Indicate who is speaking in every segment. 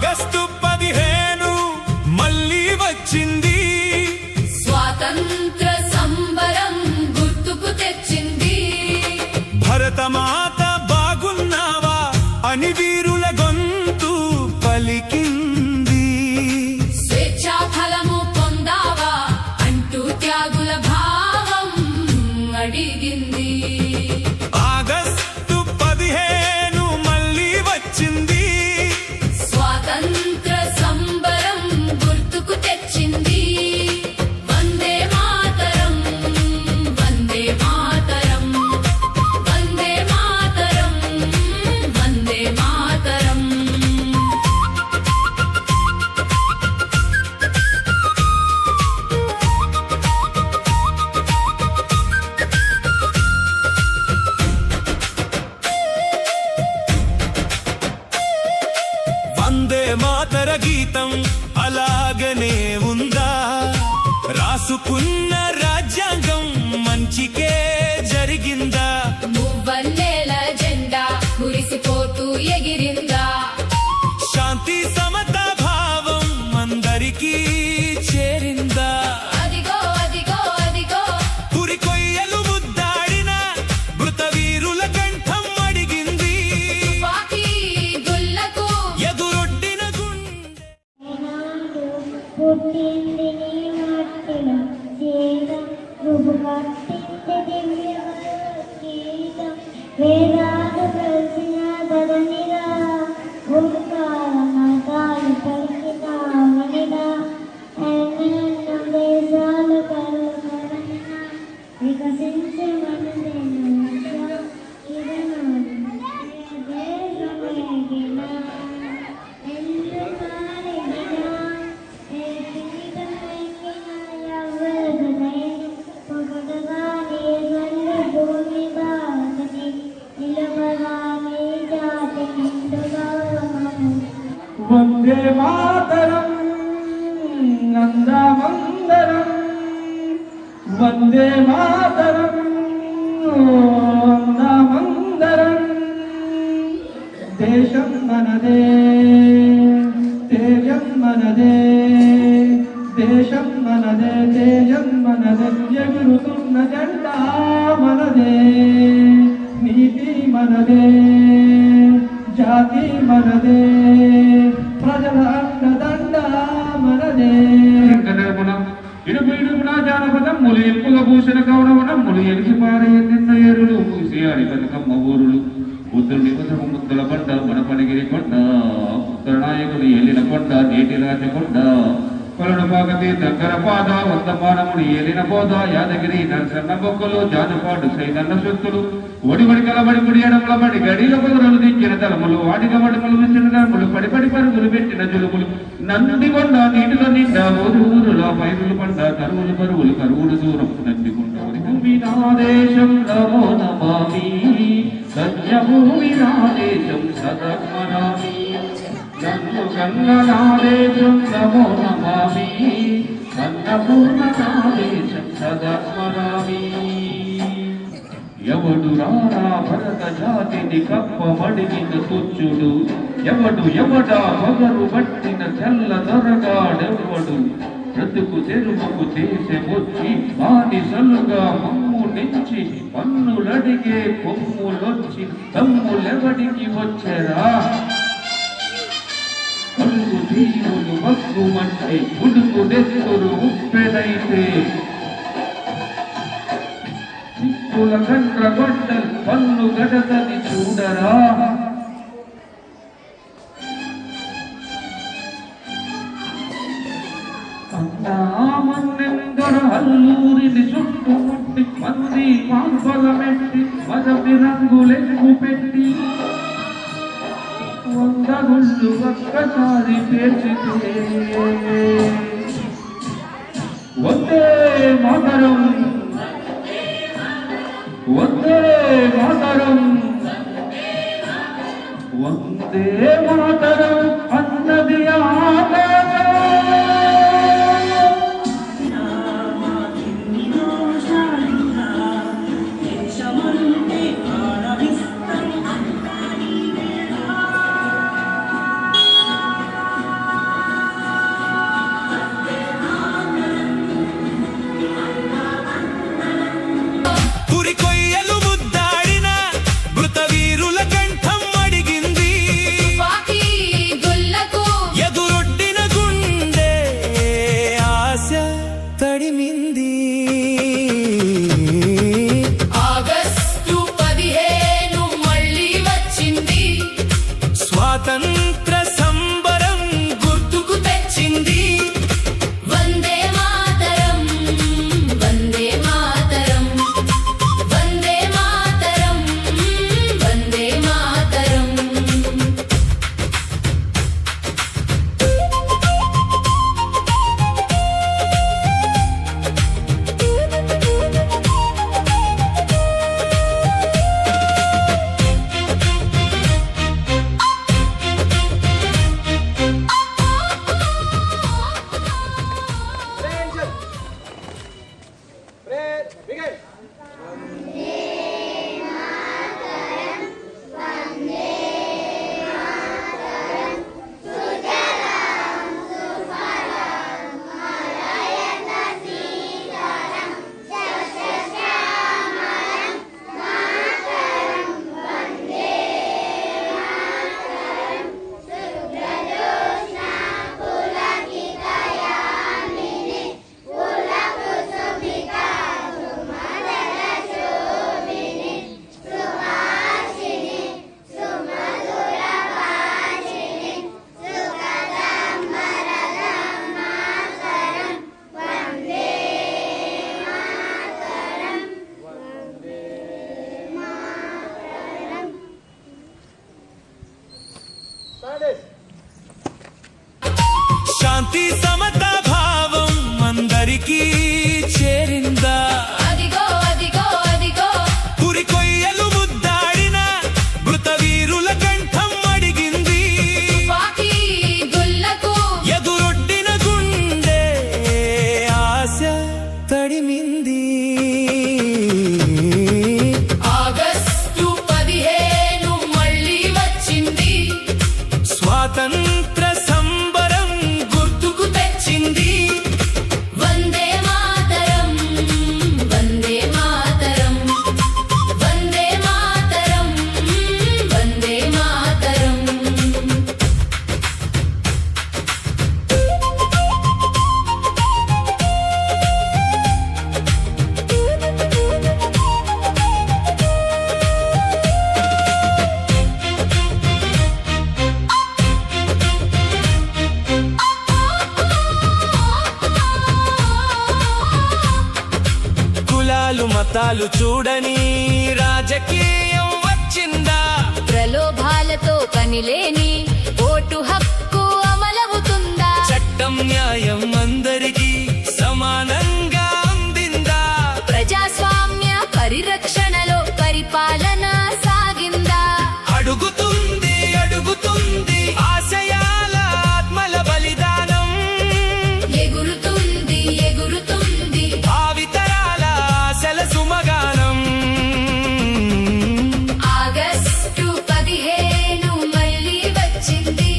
Speaker 1: August 15 మళ్ళీ వచ్చింది,
Speaker 2: స్వాతంత్ర సంబరం గుర్తుకు తెచ్చింది.
Speaker 1: భరతమాత బాగున్నావా అని వీరుల గొంతు పలికింది.
Speaker 2: స్వేచ్ఛా ఫలము పొందావా అంటూ త్యాగుల భావం అడిగింది.
Speaker 1: ఆగస్టు 15 మళ్ళీ వచ్చింది,
Speaker 2: స్వాతంత్ర సంబరం గుర్తుకు తెచ్చింది. వందే మాతరం, వందే మాతరం, వందే మాతరం, వందే మాతరం.
Speaker 1: వందే మాతర గీతం అలాగనే ఉందా? రాసుకున్న రాజ్యాంగం మంచికే జరిగిందా?
Speaker 2: మువ్వన్నెల జెండా కురిసిపోతూ ఎగిరిందా?
Speaker 1: శాంతి సమత భావం అందరికీ చేరిందా?
Speaker 2: అదిగో అదిగో అదిగో
Speaker 1: పురి కొయ్యలు ముద్దాడిన మృత వీరుల కంఠం అడిగింది.
Speaker 2: పాకి గుల్లకు
Speaker 1: ఎదురొడ్డిన గుండె
Speaker 3: పుట్టింది నీ మట్టిలో జీవం, నువ్వు కట్టింది దివ్యగీతం. వేదాలు కలిసిన ధరణిగా, ఓంకార నాదాలు పలికిన మణిగా, ఎన్నెన్నో దేశాలు కలుగొనైన వికసించే మనదేను
Speaker 4: వందే మాతరం నందమందరం, వందే మాతరం నందమందరం. దేశం మనదే, తేజం మనదే, దేశం మనదే, తేజం మనదే. ఎగురుతున్న జెండా మనదే, నీతి మనదే, జాతి మనదే, ప్రజల అండదండ మనదే.
Speaker 5: ఇడుపున జానపదం ములు ఎప్పుల భూషణ కౌడవనం ములు ఎలిసి పారయ్య నిన్న ఏరులు ముగిసియాడి బతుకమ్మ ఊరులు బుద్ధుడి నివసము ముద్దుల కొండ మనపడిగిరి కొండ ఉత్తర నాయకులు ఏలిన కొండ నేటి రాజకొండ కొలను పాగతి దగ్గర పాద వందమానముడి ఏలిన పోద యాదగిరి నరసన్న బొక్కలు జానపాడు సైదన్న శక్తులు ఒడిబడి కలబడి ముడి ఎడమలబడి గడిల పొదరలు దించిన తలములు వాడిన వడుములు విసిన తలములు పడిపడి పరుగులు పెట్టిన జులుములు నందికొండ నీటిలో నిండా ఊరులో పైరులు పండ కరువులు పరువులు కరువులు దూరం నందికొండ భూమి నా దేశం నమో నమామి, సత్యభూమి నా దేశం సదస్మరామి. నన్ను కన్న నా దేశం నమో నమామి, అన్నపూర్ణ నా దేశం సదస్మరామి. ఎవడు రారా భరత జాతిని కప్పమడిగిన తుచ్చుడు, ఎవడు ఎవడా పగరు పట్టిన చల్ల దొరగాడెవ్వడు. బ్రతుకు తెరువుకు దేశమొచ్చి బానిసలుగా మమ్ము నుంచి పన్నులడిగే కొమ్ములొచ్చి తమ్ములెవడికి వచ్చెరా? కలుగు తీరులు మగ్గుమంటే ఉడుకు నెత్తురు ఉప్పెనైతే, సిక్కుల గండ్ర గొడ్డలు పన్ను గడతని చూడరా? మన్నెందర అల్లూరిని చుట్టుముట్టి మంది మాంబలమెట్టి మదపి రంగులెక్కు పెట్టి వంద గుళ్ళు ఒక్కసారి పేర్చితే వందే మాతరం, వందే మాతరం, వందే మాతరం అన్నది ఆకాశం.
Speaker 1: శాంతి సమతా భావం అందరికీ చేరిందా
Speaker 2: అదిగో అదిగో అదిగో
Speaker 1: పురి కొయ్యలు ముద్దాడిన మృత వీరుల కంఠం అడిగింది
Speaker 2: తుపాకీ గుల్లకు
Speaker 1: ఎదురొడ్డిన గుండె ఆశ తడిమింది
Speaker 2: ఆగస్టు 15 మళ్ళీ వచ్చింది
Speaker 1: స్వాతంత్ర సంబరం గుర్తుకు తెచ్చింది
Speaker 2: వందే మాతరం వందే మాతరం వందే మాతరం వందే మాతరం
Speaker 1: కులాలు మతాలు చూడని రాజకీయం వచ్చిందా
Speaker 2: ప్రలోభాలతో పనిలేని ఓటు హక్కు అమలవుతుందా
Speaker 1: చట్టం న్యాయం అందరికీ సమానంగా అందిందా
Speaker 2: ప్రజాస్వామ్య పరిరక్షణలో పరిపాలన సాగిందా
Speaker 1: అడుగుతుంది అడుగుతుంది ఆశయాల ఆత్మల బలిదానం
Speaker 2: ఎగురుతుంది ఎగురుతుంది
Speaker 1: భావితరాల ఆశల సుమగానం
Speaker 2: ఆగస్టు 15 మళ్ళీ వచ్చింది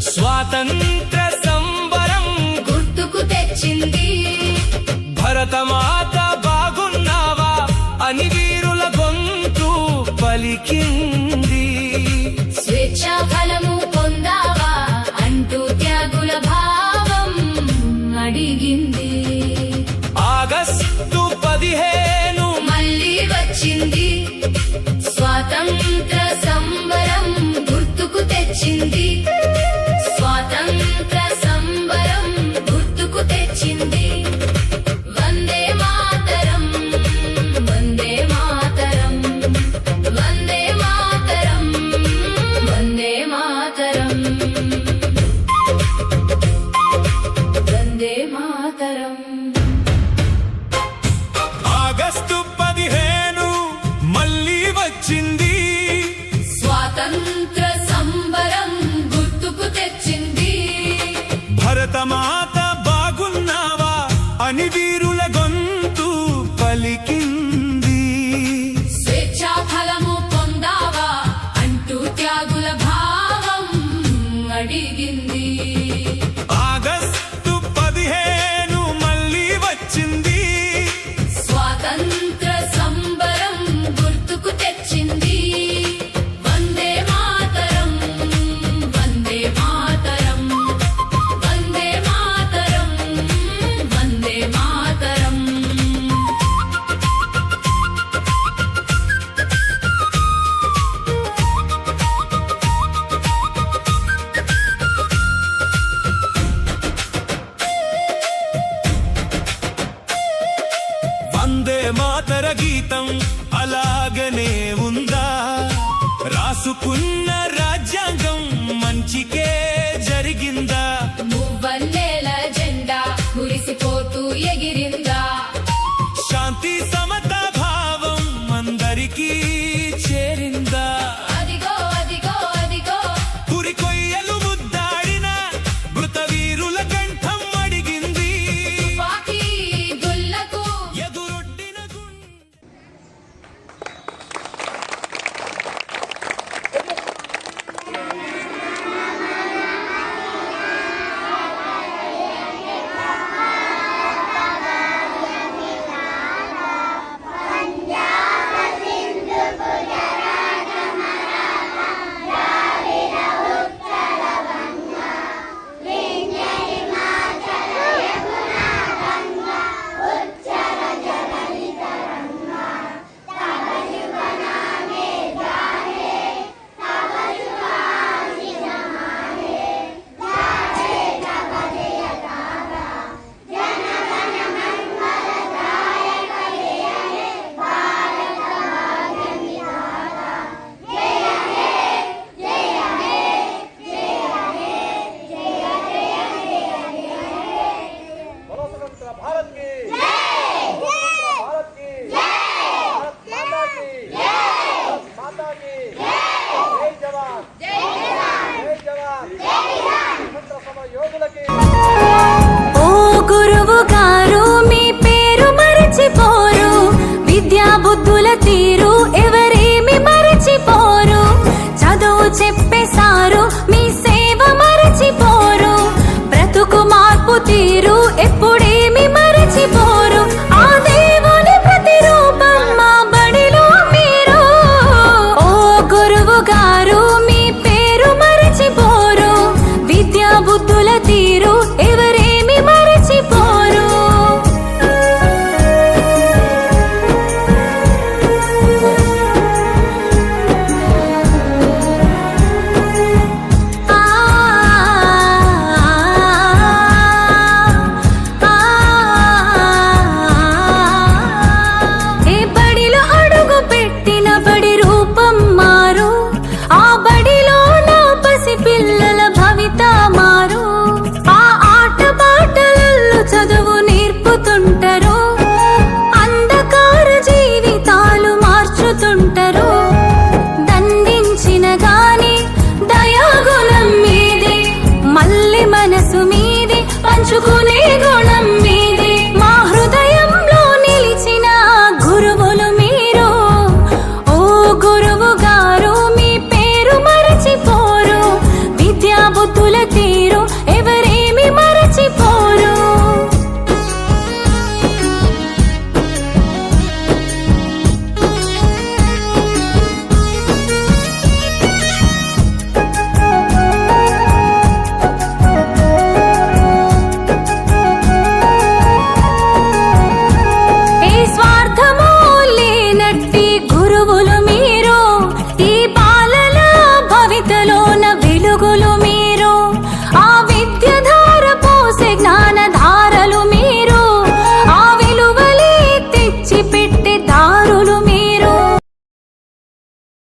Speaker 1: స్వాతంత్ర సంబరం
Speaker 2: గుర్తుకు తెచ్చింది
Speaker 1: భరతమాత బాగున్నావా అని వీరుల గొంతు పలికింది
Speaker 2: స్వేచ్ఛా ఫలము పొందావా అంటూ త్యాగుల భావం అడిగింది
Speaker 1: ఆగస్టు 15
Speaker 2: మళ్ళీ వచ్చింది స్వాతంత్ర సంబరం గుర్తుకు తెచ్చింది స్వాతంత్ర సంబరం గుర్తుకు తెచ్చింది వందే మాతరం వందే మాతరం వందే మాతరం వందే మాతరం వందే మాతరం
Speaker 1: ఆగస్టు 15 మళ్ళీ వచ్చింది
Speaker 2: స్వాతంత్ర సంబరం గుర్తుకు తెచ్చింది
Speaker 1: భరతమాత బాగున్నావా అని వీరుల గొంతు పలికింది
Speaker 2: స్వేచ్ఛా ఫలము పొందావా అంటూ త్యాగుల భావం అడిగింది
Speaker 1: ఆగస్టు 15 మళ్ళీ వచ్చింది
Speaker 2: స్వాతంత్ర సంబరం గుర్తుకు తెచ్చింది వందే మాతరం వందే మాతరం వందే మాతరం వందే మాతరం
Speaker 1: వందే మాతర గీతం అలాగనే ఉందా రాసుకున్న